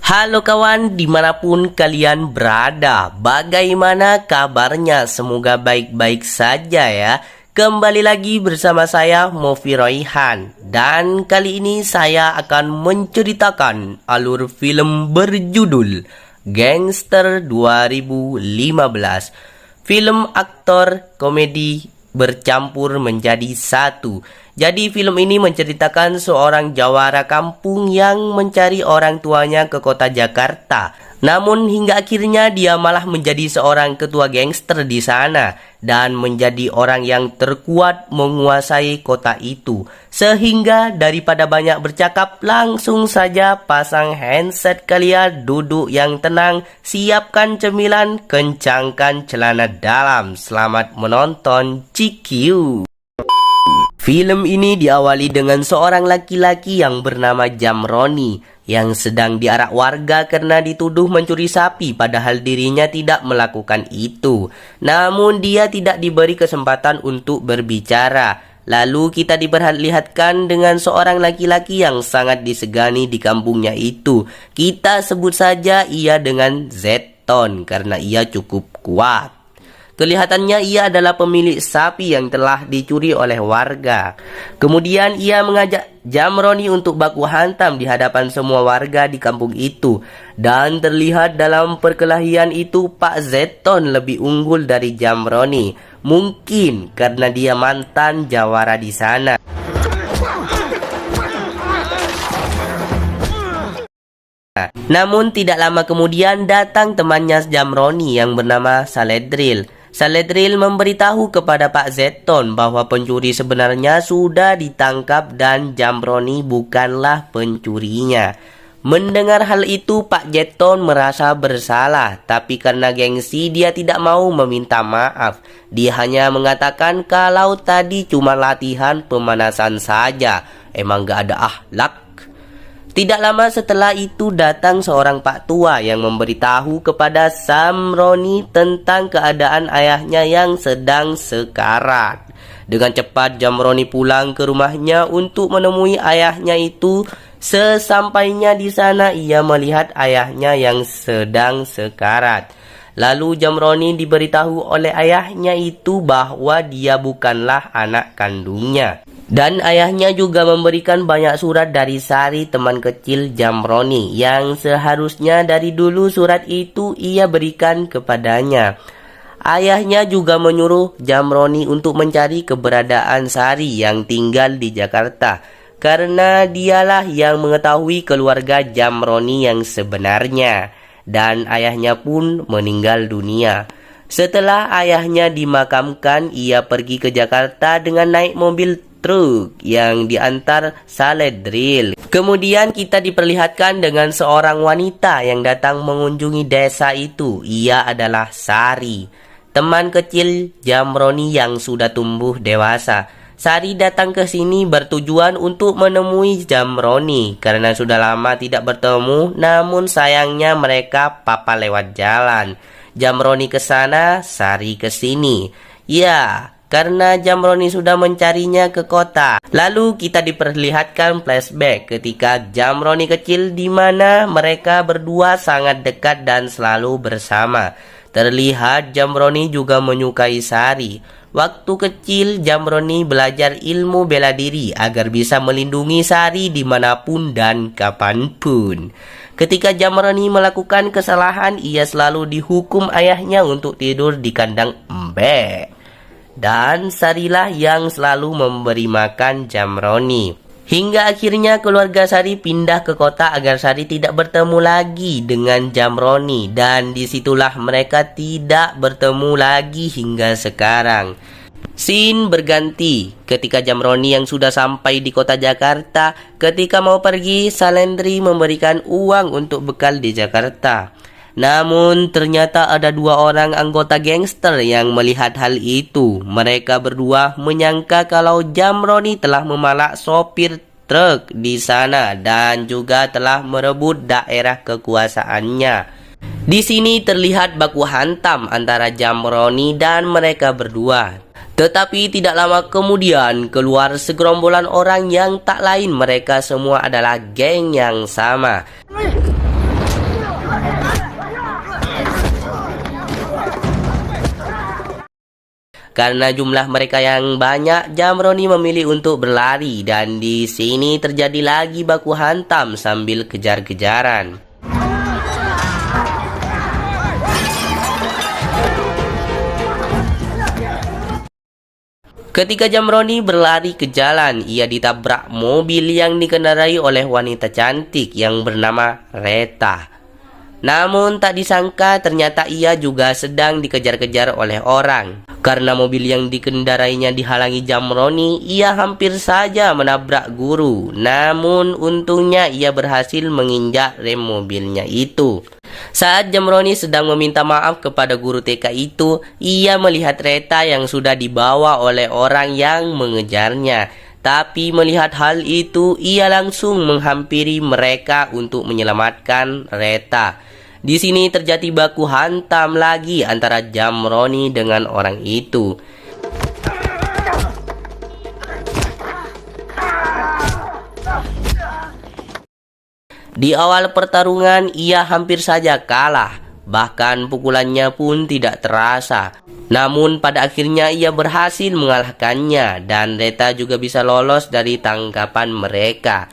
Halo kawan, dimanapun kalian berada, bagaimana kabarnya? Semoga baik-baik saja ya. Kembali lagi bersama saya Mofi Royhan. Dan kali ini saya akan menceritakan alur film berjudul Gangster 2015. Film aktor komedi bercampur menjadi satu. Jadi film ini menceritakan seorang jawara kampung yang mencari orang tuanya ke kota Jakarta. Namun hingga akhirnya dia malah menjadi seorang ketua gangster di sana dan menjadi orang yang terkuat menguasai kota itu. Sehingga daripada banyak bercakap, langsung saja pasang handset kalian, duduk yang tenang, siapkan cemilan, kencangkan celana dalam. Selamat menonton CQ. Film ini diawali dengan seorang laki-laki yang bernama Jamroni yang sedang diarak warga karena dituduh mencuri sapi, padahal dirinya tidak melakukan itu. Namun dia tidak diberi kesempatan untuk berbicara. Lalu kita diperlihatkan dengan seorang laki-laki yang sangat disegani di kampungnya itu. Kita sebut saja ia dengan Zeton karena ia cukup kuat. Kelihatannya ia adalah pemilik sapi yang telah dicuri oleh warga. Kemudian ia mengajak Jamroni untuk baku hantam di hadapan semua warga di kampung itu. Dan terlihat dalam perkelahian itu Pak Zeton lebih unggul dari Jamroni. Mungkin karena dia mantan jawara di sana. Namun tidak lama kemudian datang temannya Jamroni yang bernama Saledril. Saledril memberitahu kepada Pak Zeton bahwa pencuri sebenarnya sudah ditangkap dan Jamroni bukanlah pencurinya. Mendengar hal itu, Pak Zeton merasa bersalah, tapi karena gengsi dia tidak mau meminta maaf. Dia hanya mengatakan kalau tadi cuma latihan pemanasan saja, emang gak ada akhlak. Tidak lama setelah itu datang seorang pak tua yang memberitahu kepada Jamroni tentang keadaan ayahnya yang sedang sekarat. Dengan cepat Jamroni pulang ke rumahnya untuk menemui ayahnya itu. Sesampainya di sana ia melihat ayahnya yang sedang sekarat. Lalu Jamroni diberitahu oleh ayahnya itu bahwa dia bukanlah anak kandungnya. Dan ayahnya juga memberikan banyak surat dari Sari, teman kecil Jamroni, yang seharusnya dari dulu surat itu ia berikan kepadanya. Ayahnya juga menyuruh Jamroni untuk mencari keberadaan Sari yang tinggal di Jakarta, karena dialah yang mengetahui keluarga Jamroni yang sebenarnya. Dan ayahnya pun meninggal dunia. Setelah ayahnya dimakamkan, ia pergi ke Jakarta dengan naik mobil truk yang diantar Saledril. Kemudian kita diperlihatkan dengan seorang wanita yang datang mengunjungi desa itu. Ia adalah Sari, teman kecil Jamroni yang sudah tumbuh dewasa. Sari datang ke sini bertujuan untuk menemui Jamroni karena sudah lama tidak bertemu. Namun sayangnya mereka papa lewat jalan. Jamroni ke sana, Sari ke sini. Ya, karena Jamroni sudah mencarinya ke kota. Lalu kita diperlihatkan flashback ketika Jamroni kecil di mana mereka berdua sangat dekat dan selalu bersama. Terlihat Jamroni juga menyukai Sari. Waktu kecil Jamroni belajar ilmu bela diri agar bisa melindungi Sari dimanapun dan kapanpun. Ketika Jamroni melakukan kesalahan, ia selalu dihukum ayahnya untuk tidur di kandang embek. Dan Sarilah yang selalu memberi makan Jamroni. Hingga akhirnya keluarga Sari pindah ke kota agar Sari tidak bertemu lagi dengan Jamroni. Dan disitulah mereka tidak bertemu lagi hingga sekarang. Scene berganti ketika Jamroni yang sudah sampai di kota Jakarta. Ketika mau pergi, Salendri memberikan uang untuk bekal di Jakarta. Namun ternyata ada dua orang anggota gangster yang melihat hal itu. Mereka berdua menyangka kalau Jamroni telah memalak sopir truk di sana dan juga telah merebut daerah kekuasaannya. Di sini terlihat baku hantam antara Jamroni dan mereka berdua. Tetapi tidak lama kemudian keluar segerombolan orang yang tak lain mereka semua adalah geng yang sama. Karena jumlah mereka yang banyak, Jamroni memilih untuk berlari dan di sini terjadi lagi baku hantam sambil kejar-kejaran. Ketika Jamroni berlari ke jalan, ia ditabrak mobil yang dikendarai oleh wanita cantik yang bernama Reta. Namun tak disangka ternyata ia juga sedang dikejar-kejar oleh orang. Karena mobil yang dikendarainya dihalangi Jamroni, ia hampir saja menabrak guru. Namun untungnya ia berhasil menginjak rem mobilnya itu. Saat Jamroni sedang meminta maaf kepada guru TK itu, ia melihat Reta yang sudah dibawa oleh orang yang mengejarnya. Tapi melihat hal itu, ia langsung menghampiri mereka untuk menyelamatkan Reta. Di sini terjadi baku hantam lagi antara Jamroni dengan orang itu. Di awal pertarungan ia hampir saja kalah, bahkan pukulannya pun tidak terasa. Namun pada akhirnya ia berhasil mengalahkannya dan Reta juga bisa lolos dari tangkapan mereka.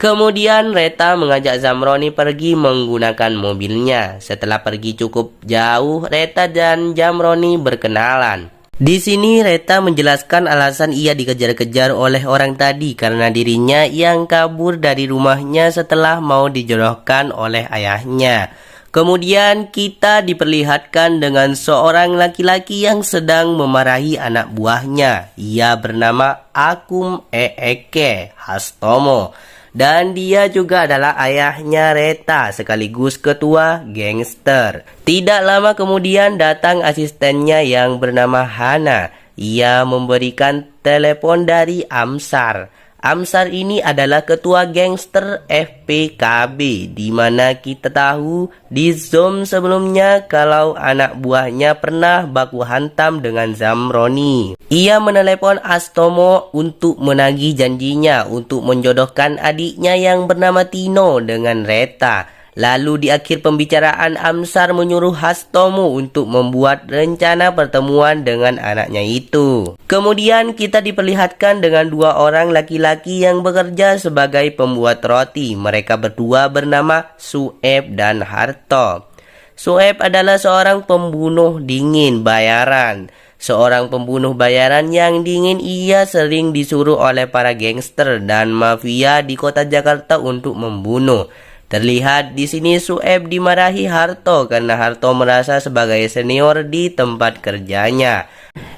Kemudian Reta mengajak Jamroni pergi menggunakan mobilnya. Setelah pergi cukup jauh, Reta dan Jamroni berkenalan. Di sini Reta menjelaskan alasan ia dikejar-kejar oleh orang tadi karena dirinya yang kabur dari rumahnya setelah mau dijodohkan oleh ayahnya. Kemudian kita diperlihatkan dengan seorang laki-laki yang sedang memarahi anak buahnya. Ia bernama Akum Eeke Hastomo. Dan dia juga adalah ayahnya Reta sekaligus ketua gangster. Tidak lama kemudian datang asistennya yang bernama Hana. Ia memberikan telepon dari Amsar. Amsar ini adalah ketua gangster FPKB, di mana kita tahu di Zom sebelumnya kalau anak buahnya pernah baku hantam dengan Jamroni. Ia menelepon Hastomo untuk menagih janjinya untuk menjodohkan adiknya yang bernama Tino dengan Reta. Lalu di akhir pembicaraan Amsar menyuruh Hastomo untuk membuat rencana pertemuan dengan anaknya itu. Kemudian kita diperlihatkan dengan dua orang laki-laki yang bekerja sebagai pembuat roti. Mereka berdua bernama Sueb dan Harto. Sueb adalah seorang pembunuh dingin bayaran. Seorang pembunuh bayaran yang dingin, ia sering disuruh oleh para gangster dan mafia di kota Jakarta untuk membunuh. Terlihat di sini Sueb dimarahi Harto karena Harto merasa sebagai senior di tempat kerjanya.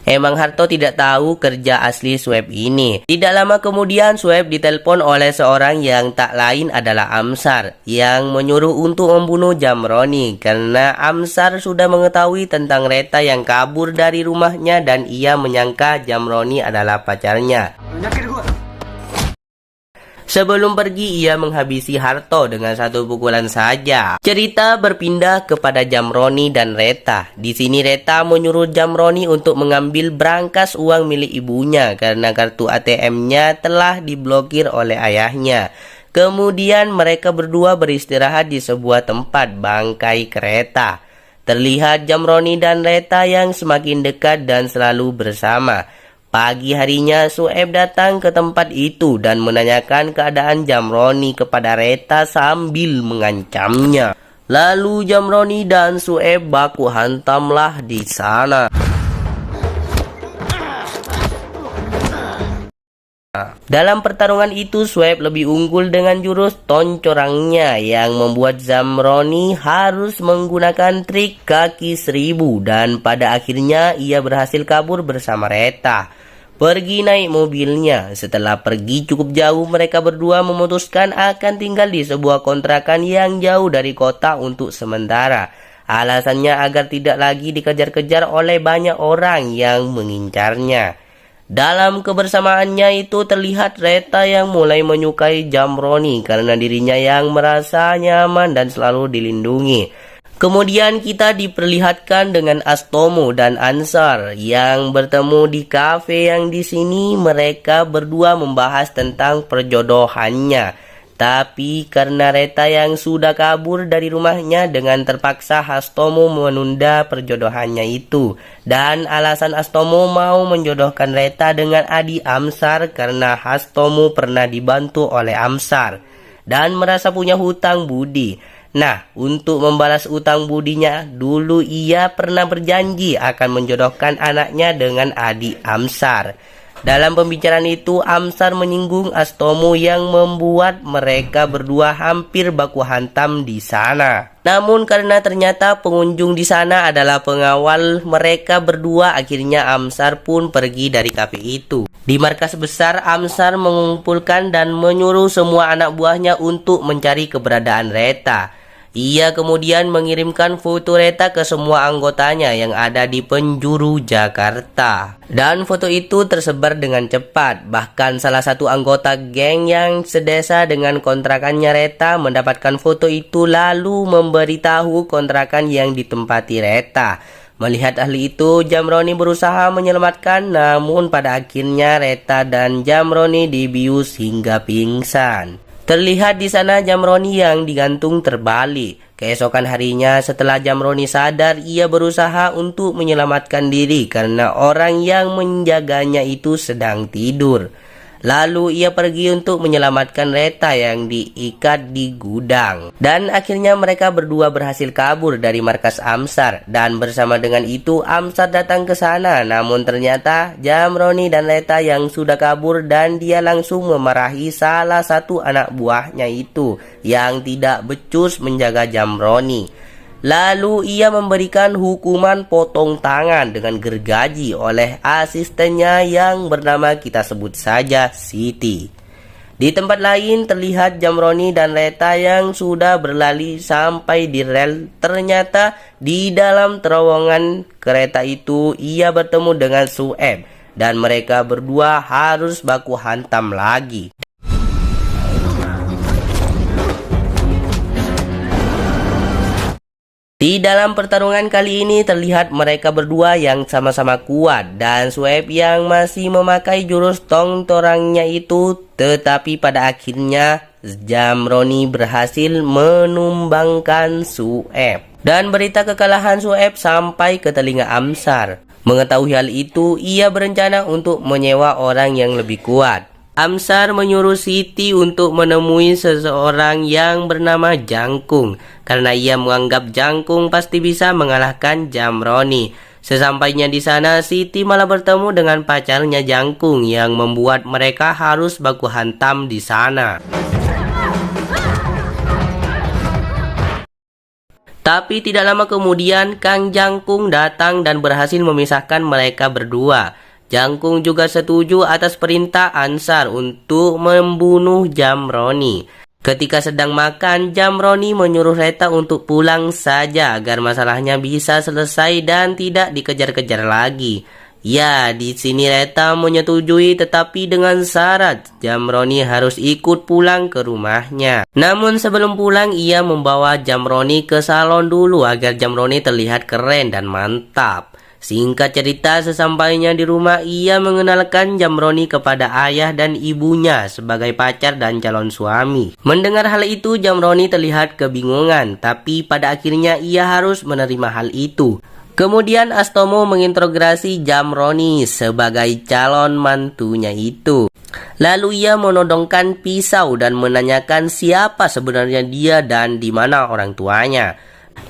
Emang Harto tidak tahu kerja asli Sueb ini. Tidak lama kemudian Sueb ditelepon oleh seorang yang tak lain adalah Amsar yang menyuruh untuk membunuh Jamroni karena Amsar sudah mengetahui tentang Reta yang kabur dari rumahnya dan ia menyangka Jamroni adalah pacarnya. Sebelum pergi, ia menghabisi Harto dengan satu pukulan saja. Cerita berpindah kepada Jamroni dan Reta. Di sini Reta menyuruh Jamroni untuk mengambil berangkas uang milik ibunya karena kartu ATM-nya telah diblokir oleh ayahnya. Kemudian mereka berdua beristirahat di sebuah tempat bangkai kereta. Terlihat Jamroni dan Reta yang semakin dekat dan selalu bersama. Pagi harinya Sueb datang ke tempat itu dan menanyakan keadaan Jamroni kepada Reta sambil mengancamnya. Lalu Jamroni dan Sueb baku hantamlah di sana. Dalam pertarungan itu Sueb lebih unggul dengan jurus toncorangnya yang membuat Jamroni harus menggunakan trik kaki seribu dan pada akhirnya ia berhasil kabur bersama Reta. Pergi naik mobilnya. Setelah pergi cukup jauh, mereka berdua memutuskan akan tinggal di sebuah kontrakan yang jauh dari kota untuk sementara. Alasannya agar tidak lagi dikejar-kejar oleh banyak orang yang mengincarnya. Dalam kebersamaannya itu terlihat Reta yang mulai menyukai Jamroni karena dirinya yang merasa nyaman dan selalu dilindungi. Kemudian kita diperlihatkan dengan Hastomo dan Ansar yang bertemu di kafe yang di sini mereka berdua membahas tentang perjodohannya. Tapi karena Reta yang sudah kabur dari rumahnya, dengan terpaksa Hastomo menunda perjodohannya itu. Dan alasan Hastomo mau menjodohkan Reta dengan Adi Amsar karena Hastomo pernah dibantu oleh Amsar dan merasa punya hutang budi. Nah, untuk membalas utang budinya, dulu ia pernah berjanji akan menjodohkan anaknya dengan Adi Amsar. Dalam pembicaraan itu, Amsar menyinggung Hastomo yang membuat mereka berdua hampir baku hantam di sana. Namun karena ternyata pengunjung di sana adalah pengawal mereka berdua, akhirnya Amsar pun pergi dari kafe itu. Di markas besar, Amsar mengumpulkan dan menyuruh semua anak buahnya untuk mencari keberadaan Reta. Ia kemudian mengirimkan foto Reta ke semua anggotanya yang ada di penjuru Jakarta. Dan foto itu tersebar dengan cepat. Bahkan salah satu anggota geng yang sedesa dengan kontrakannya Reta mendapatkan foto itu lalu memberitahu kontrakan yang ditempati Reta. Melihat hal itu, Jamroni berusaha menyelamatkan, namun pada akhirnya Reta dan Jamroni dibius hingga pingsan. Terlihat di sana Jamroni yang digantung terbalik. Keesokan harinya setelah Jamroni sadar, ia berusaha untuk menyelamatkan diri karena orang yang menjaganya itu sedang tidur. Lalu ia pergi untuk menyelamatkan Reta yang diikat di gudang. Dan akhirnya mereka berdua berhasil kabur dari markas Amsar. Dan bersama dengan itu Amsar datang ke sana. Namun ternyata Jamroni dan Reta yang sudah kabur, dan dia langsung memarahi salah satu anak buahnya itu yang tidak becus menjaga Jamroni. Lalu ia memberikan hukuman potong tangan dengan gergaji oleh asistennya yang bernama kita sebut saja Siti. Di tempat lain terlihat Jamroni dan Reta yang sudah berlari sampai di rel. Ternyata di dalam terowongan kereta itu ia bertemu dengan Sueb dan mereka berdua harus baku hantam lagi. Di dalam pertarungan kali ini terlihat mereka berdua yang sama-sama kuat dan Sueb yang masih memakai jurus tong torangnya itu, tetapi pada akhirnya Jamroni berhasil menumbangkan Sueb. Dan berita kekalahan Sueb sampai ke telinga Amsar. Mengetahui hal itu, ia berencana untuk menyewa orang yang lebih kuat. Amsar menyuruh Siti untuk menemui seseorang yang bernama Jangkung karena ia menganggap Jangkung pasti bisa mengalahkan Jamroni. Sesampainya di sana, Siti malah bertemu dengan pacarnya Jangkung yang membuat mereka harus baku hantam di sana. Tapi tidak lama kemudian Kang Jangkung datang dan berhasil memisahkan mereka berdua. Jangkung juga setuju atas perintah Ansar untuk membunuh Jamroni. Ketika sedang makan, Jamroni menyuruh Reta untuk pulang saja agar masalahnya bisa selesai dan tidak dikejar-kejar lagi. Ya, di sini Reta menyetujui, tetapi dengan syarat Jamroni harus ikut pulang ke rumahnya. Namun sebelum pulang, ia membawa Jamroni ke salon dulu agar Jamroni terlihat keren dan mantap. Singkat cerita, sesampainya di rumah, ia mengenalkan Jamroni kepada ayah dan ibunya sebagai pacar dan calon suami. Mendengar hal itu, Jamroni terlihat kebingungan, tapi pada akhirnya ia harus menerima hal itu. Kemudian Hastomo menginterogasi Jamroni sebagai calon mantunya itu. Lalu ia menodongkan pisau dan menanyakan siapa sebenarnya dia dan di mana orang tuanya.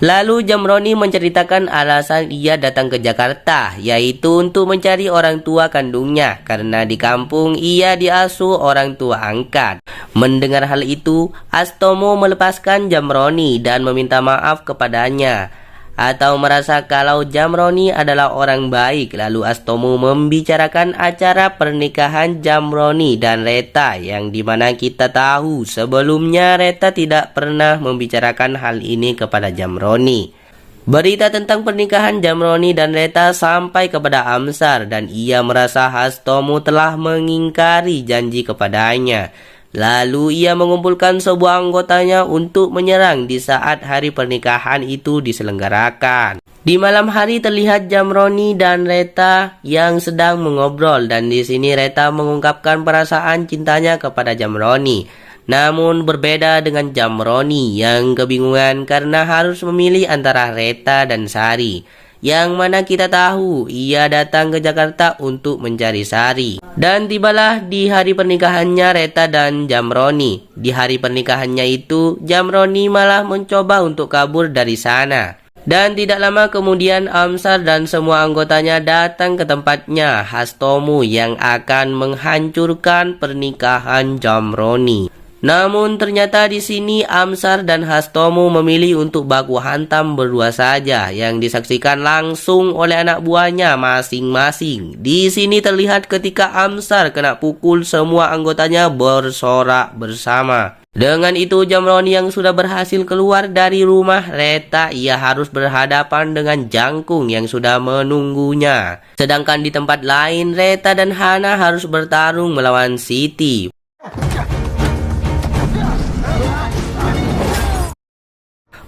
Lalu Jamroni menceritakan alasan ia datang ke Jakarta, yaitu untuk mencari orang tua kandungnya karena di kampung ia diasuh orang tua angkat. Mendengar hal itu, Hastomo melepaskan Jamroni dan meminta maaf kepadanya, atau merasa kalau Jamroni adalah orang baik. Lalu Hastomo membicarakan acara pernikahan Jamroni dan Reta, yang dimana kita tahu sebelumnya Reta tidak pernah membicarakan hal ini kepada Jamroni. Berita tentang pernikahan Jamroni dan Reta sampai kepada Amsar dan ia merasa Hastomo telah mengingkari janji kepadanya. Lalu ia mengumpulkan sebuah anggotanya untuk menyerang di saat hari pernikahan itu diselenggarakan. Di malam hari terlihat Jamroni dan Reta yang sedang mengobrol dan di sini Reta mengungkapkan perasaan cintanya kepada Jamroni. Namun berbeda dengan Jamroni yang kebingungan karena harus memilih antara Reta dan Sari. Yang mana kita tahu ia datang ke Jakarta untuk mencari Sari. Dan tibalah di hari pernikahannya Reta dan Jamroni. Di hari pernikahannya itu Jamroni malah mencoba untuk kabur dari sana. Dan tidak lama kemudian Amsar dan semua anggotanya datang ke tempatnya Hastomu yang akan menghancurkan pernikahan Jamroni. Namun ternyata di sini Amsar dan Hastomu memilih untuk baku hantam berdua saja yang disaksikan langsung oleh anak buahnya masing-masing. Di sini terlihat ketika Amsar kena pukul semua anggotanya bersorak bersama. Dengan itu Jamroni yang sudah berhasil keluar dari rumah Reta ia harus berhadapan dengan Jangkung yang sudah menunggunya. Sedangkan di tempat lain Reta dan Hana harus bertarung melawan Siti.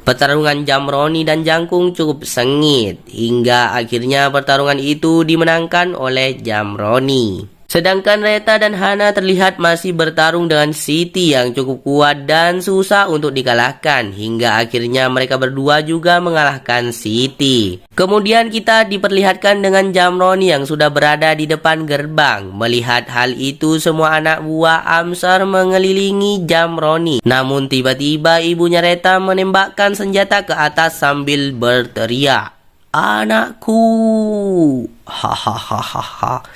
Pertarungan Jamroni dan Jangkung cukup sengit, hingga akhirnya pertarungan itu dimenangkan oleh Jamroni. Sedangkan Reta dan Hana terlihat masih bertarung dengan Siti yang cukup kuat dan susah untuk dikalahkan, hingga akhirnya mereka berdua juga mengalahkan Siti. Kemudian kita diperlihatkan dengan Jamroni yang sudah berada di depan gerbang. Melihat hal itu semua anak buah Amsar mengelilingi Jamroni. Namun tiba-tiba ibunya Reta menembakkan senjata ke atas sambil berteriak, "Anakku!" Hahaha.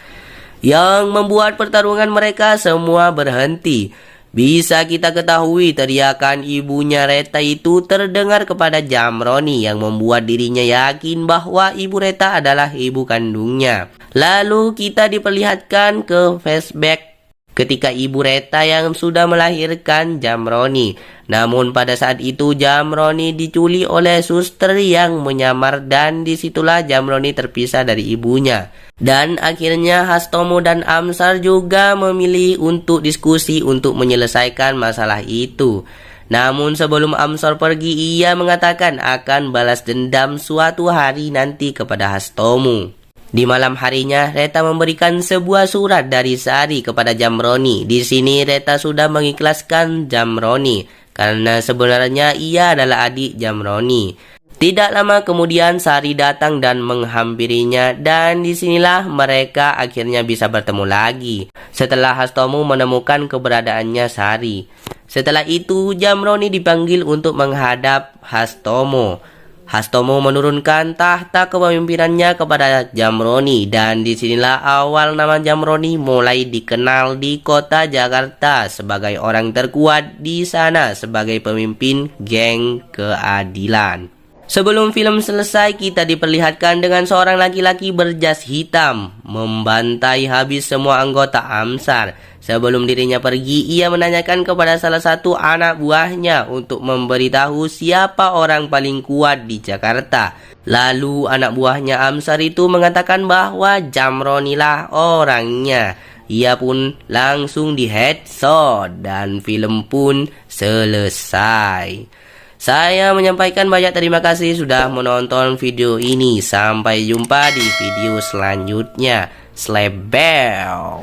Yang membuat pertarungan mereka semua berhenti. Bisa kita ketahui teriakan ibunya Reta itu terdengar kepada Jamroni yang membuat dirinya yakin bahwa ibu Reta adalah ibu kandungnya. Lalu kita diperlihatkan ke flashback ketika ibu Reta yang sudah melahirkan Jamroni. Namun pada saat itu Jamroni diculik oleh suster yang menyamar dan disitulah Jamroni terpisah dari ibunya. Dan akhirnya Hastomu dan Amsar juga memilih untuk diskusi untuk menyelesaikan masalah itu. Namun sebelum Amsar pergi ia mengatakan akan balas dendam suatu hari nanti kepada Hastomu. Di malam harinya, Reta memberikan sebuah surat dari Sari kepada Jamroni. Di sini Reta sudah mengikhlaskan Jamroni karena sebenarnya ia adalah adik Jamroni. Tidak lama kemudian Sari datang dan menghampirinya dan disinilah mereka akhirnya bisa bertemu lagi. Setelah Hastomu menemukan keberadaannya Sari. Setelah itu Jamroni dipanggil untuk menghadap Hastomu. Hastomu menurunkan tahta kepemimpinannya kepada Jamroni dan disinilah awal nama Jamroni mulai dikenal di kota Jakarta sebagai orang terkuat di sana sebagai pemimpin geng keadilan. Sebelum film selesai kita diperlihatkan dengan seorang laki-laki berjas hitam membantai habis semua anggota Amsar. Sebelum dirinya pergi, ia menanyakan kepada salah satu anak buahnya untuk memberitahu siapa orang paling kuat di Jakarta. Lalu anak buahnya Amsar itu mengatakan bahwa Jamroni lah orangnya. Ia pun langsung di headshot dan film pun selesai. Saya menyampaikan banyak terima kasih sudah menonton video ini. Sampai jumpa di video selanjutnya. Slap bell.